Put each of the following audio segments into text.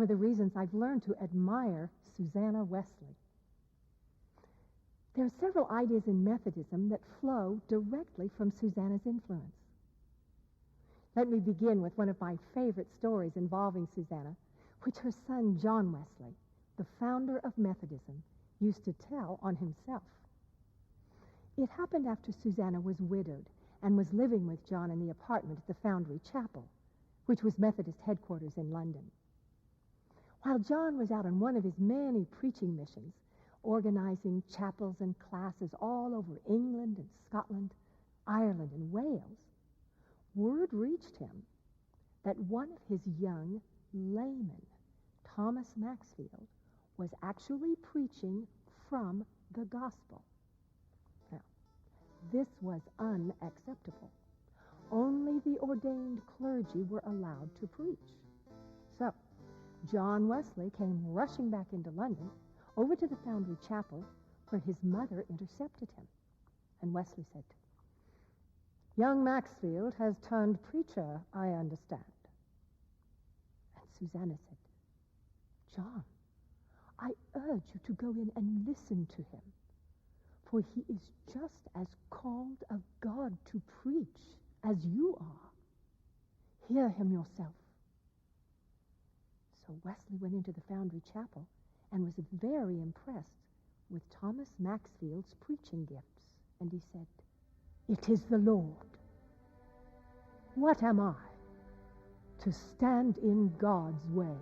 some of the reasons I've learned to admire Susanna Wesley. There are several ideas in Methodism that flow directly from Susanna's influence. Let me begin with one of my favorite stories involving Susanna, which her son John Wesley, the founder of Methodism, used to tell on himself. It happened after Susanna was widowed and was living with John in the apartment at the Foundry Chapel, which was Methodist headquarters in London. While John was out on one of his many preaching missions, organizing chapels and classes all over England and Scotland, Ireland and Wales, word reached him that one of his young laymen, Thomas Maxfield, was actually preaching from the gospel. Now, this was unacceptable. Only the ordained clergy were allowed to preach. So, John Wesley came rushing back into London, over to the Foundry Chapel, where his mother intercepted him. And Wesley said, "Young Maxfield has turned preacher, I understand." And Susanna said, "John, I urge you to go in and listen to him, for he is just as called of God to preach as you are. Hear him yourself." So Wesley went into the Foundry Chapel and was very impressed with Thomas Maxfield's preaching gifts. And he said, "It is the Lord. What am I to stand in God's way?"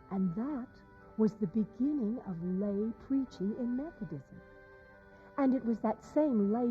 And that was the beginning of lay preaching in Methodism. And it was that same lay